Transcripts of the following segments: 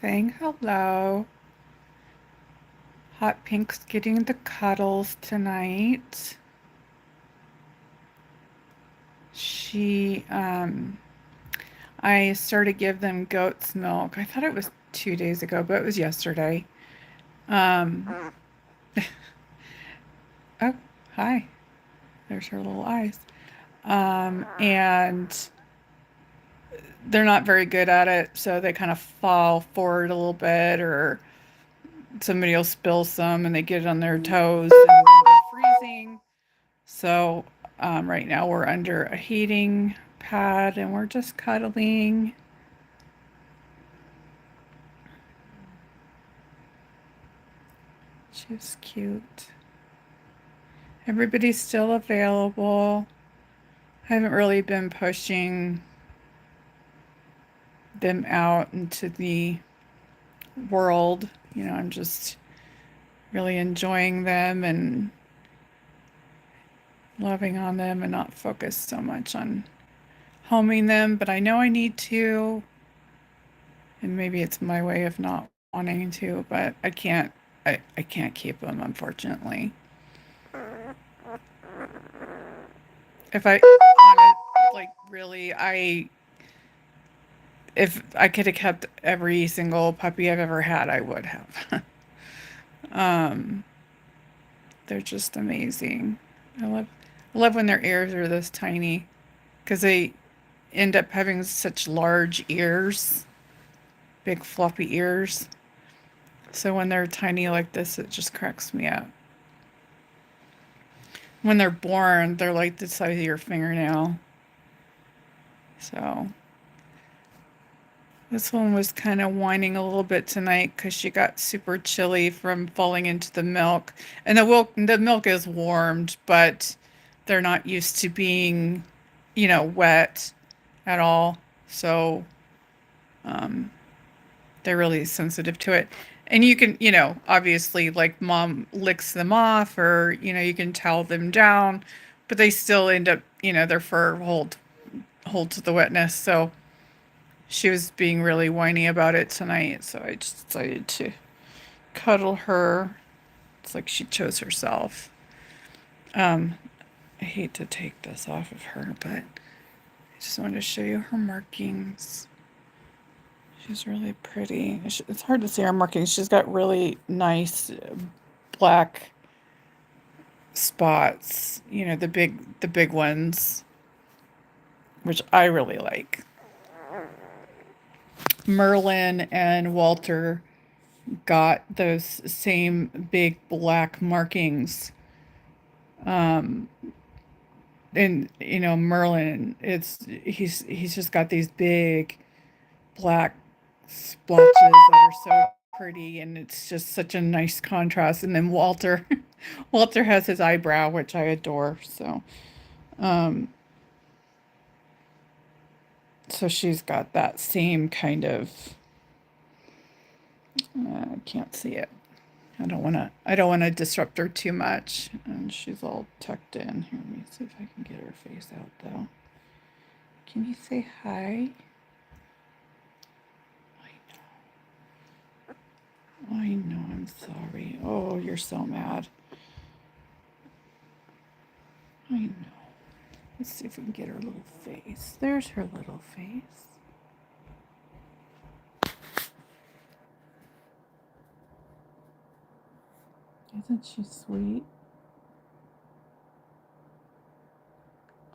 saying hello. Hot Pink's getting the cuddles tonight. She, I started to give them goat's milk. I thought it was 2 days ago, but it was yesterday. Um, oh, hi. There's her little eyes. And they're not very good at it, so they kind of fall forward a little bit, or somebody will spill some and they get it on their toes and then they're freezing. So right now we're under a heating pad and we're just cuddling. She's cute. Everybody's still available. I haven't really been pushing them out into the world. I'm just really enjoying them and loving on them and not focused so much on homing them, but I know I need to, and maybe it's my way of not wanting to, but I can't keep them, unfortunately. If I like really, if I could have kept every single puppy I've ever had, I would have. um they're just amazing. I love when their ears are this tiny because they end up having such large ears, big floppy ears. So when they're tiny like this, it just cracks me up. When they're born, they're like the size of your fingernail. So this one was kind of whining a little bit tonight because she got super chilly from falling into the milk. And the milk is warmed, but they're not used to being, wet at all. So um, they're really sensitive to it. And you can, obviously, like mom licks them off, or you can towel them down, but they still end up, their fur holds the wetness. So she was being really whiny about it tonight. So I just decided to cuddle her. It's like she chose herself. Um, I hate to take this off of her, but I just wanted to show you her markings. She's really pretty. It's hard to see her markings. She's got really nice black spots, the big ones, which I really like. Merlin and Walter got those same big black markings. Um, and Merlin, he's just got these big black splotches that are so pretty, and it's just such a nice contrast. And then Walter, Walter has his eyebrow, which I adore. Um, so she's got that same kind of. I can't see it. I don't want to disrupt her too much. And she's all tucked in. Here, let me see if I can get her face out though. Can you say hi? I know, I'm sorry. Oh, you're so mad. I know. Let's see if we can get her little face. There's her little face. Isn't she sweet?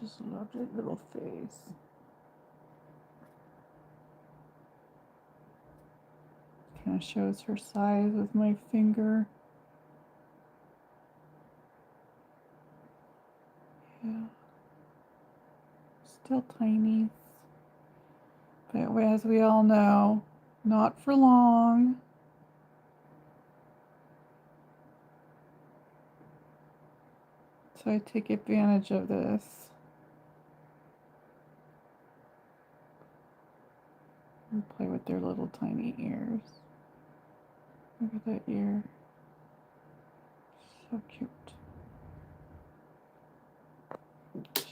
Just love that little face. Kind of shows her size with my finger. Yeah. Still tiny. But as we all know, not for long. So I take advantage of this. And play with their little tiny ears. Look at that ear. So cute.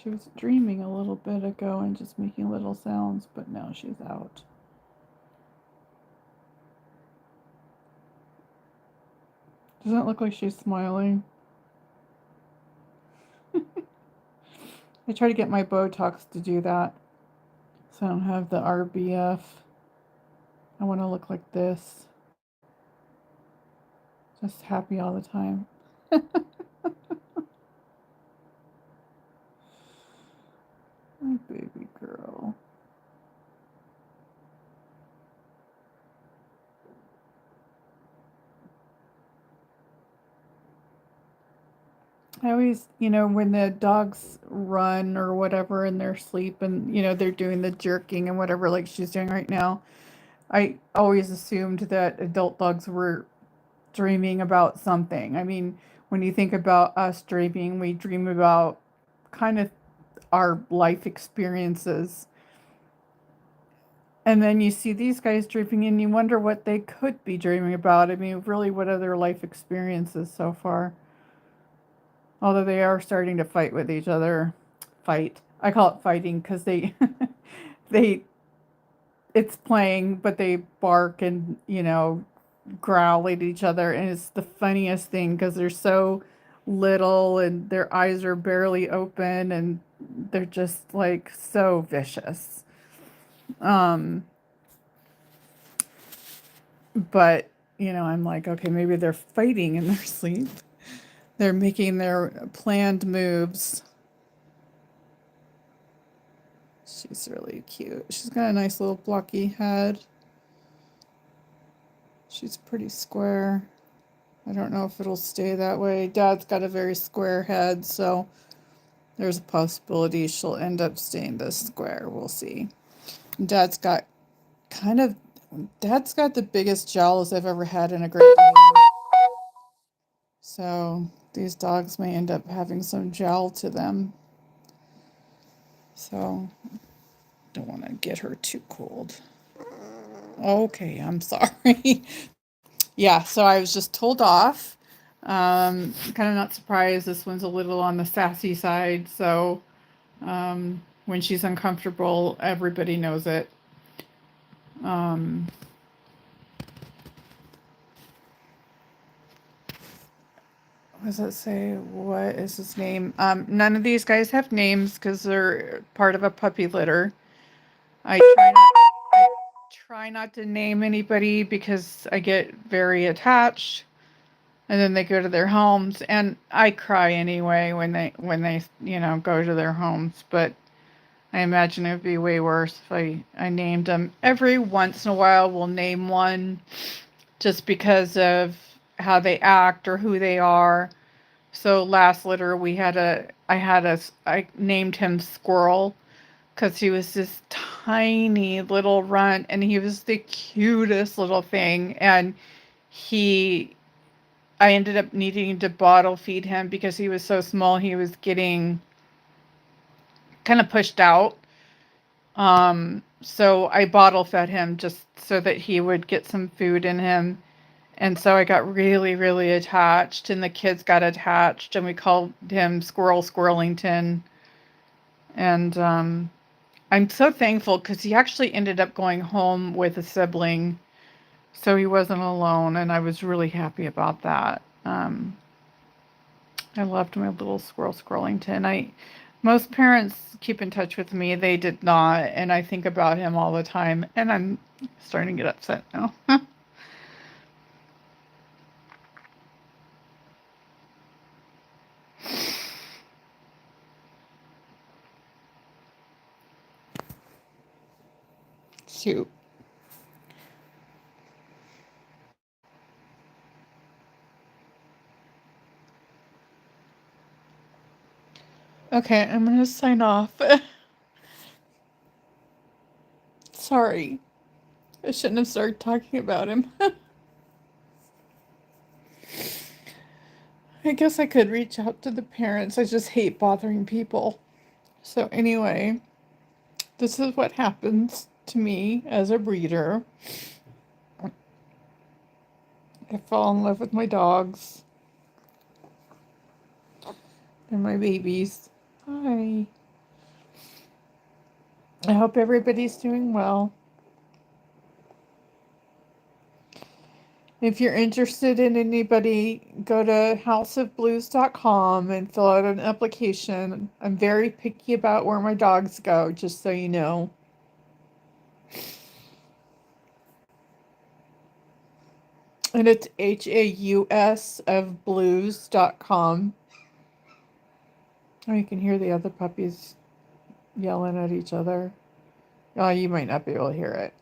She was dreaming a little bit ago and just making little sounds, but now she's out. Doesn't look like she's smiling. I try to get my Botox to do that. So I don't have the RBF. I want to look like this. Just happy all the time. My baby girl. I always, when the dogs run or whatever in their sleep and, they're doing the jerking and whatever, like she's doing right now, I always assumed that adult dogs were dreaming about something. I mean, when you think about us dreaming, we dream about kind of our life experiences. And then you see these guys dreaming and you wonder what they could be dreaming about. I mean, really, what are their life experiences so far? Although they are starting to fight with each other. Fight. I call it fighting because they, it's playing, but they bark and, growl at each other. And it's the funniest thing because they're so little and their eyes are barely open and they're just like so vicious. Um, but, I'm like, okay, maybe they're fighting in their sleep. They're making their planned moves. She's really cute. She's got a nice little blocky head. She's pretty square. I don't know if it'll stay that way. Dad's got a very square head, so there's a possibility she'll end up staying this square. We'll see. Dad's got kind of, Dad's got the biggest jowls I've ever had in a Great Dane. So these dogs may end up having some jowl to them. So don't want to get her too cold. Okay, I'm sorry. Yeah, so I was just told off. Kind of not surprised. This one's a little on the sassy side. So when she's uncomfortable, everybody knows it. Um, what does it say? What is his name? None of these guys have names because they're part of a puppy litter. I try not to name anybody because I get very attached. And then they go to their homes, and I cry anyway when they go to their homes. But I imagine it would be way worse if I named them. Every once in a while, we'll name one just because of how they act or who they are. So last litter I named him Squirrel because he was this tiny little runt, and he was the cutest little thing, and he I ended up needing to bottle feed him because he was so small. He was getting kind of pushed out. So I bottle fed him just so that he would get some food in him. And so I got really, really attached, and the kids got attached, and we called him Squirrel Squirrelington. And I'm so thankful because he actually ended up going home with a sibling, so he wasn't alone, and I was really happy about that. I loved my little Squirrel Scrollington. Most parents keep in touch with me. They did not, and I think about him all the time, and I'm starting to get upset now. Shoot. Okay, I'm gonna sign off. Sorry. I shouldn't have started talking about him. I guess I could reach out to the parents. I just hate bothering people. So, anyway, this is what happens to me as a breeder. I fall in love with my dogs and my babies. Hi. I hope everybody's doing well. If you're interested in anybody, go to houseofblues.com and fill out an application. I'm very picky about where my dogs go, just so you know. And it's HAUS of blues.com. Oh, you can hear the other puppies yelling at each other. Oh, you might not be able to hear it.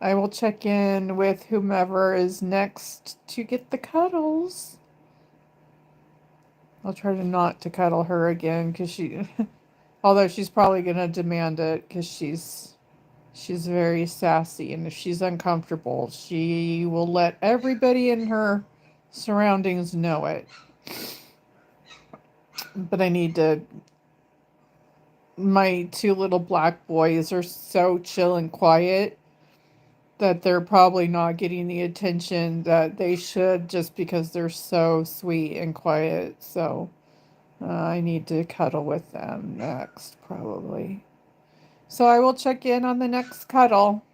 I will check in with whomever is next to get the cuddles. I'll try to not to cuddle her again because she, although she's probably gonna demand it because she's very sassy, and if she's uncomfortable, she will let everybody in her surroundings know it. But I need to. My two little black boys are so chill and quiet that they're probably not getting the attention that they should just because they're so sweet and quiet. So I need to cuddle with them next, probably. So I will check in on the next cuddle.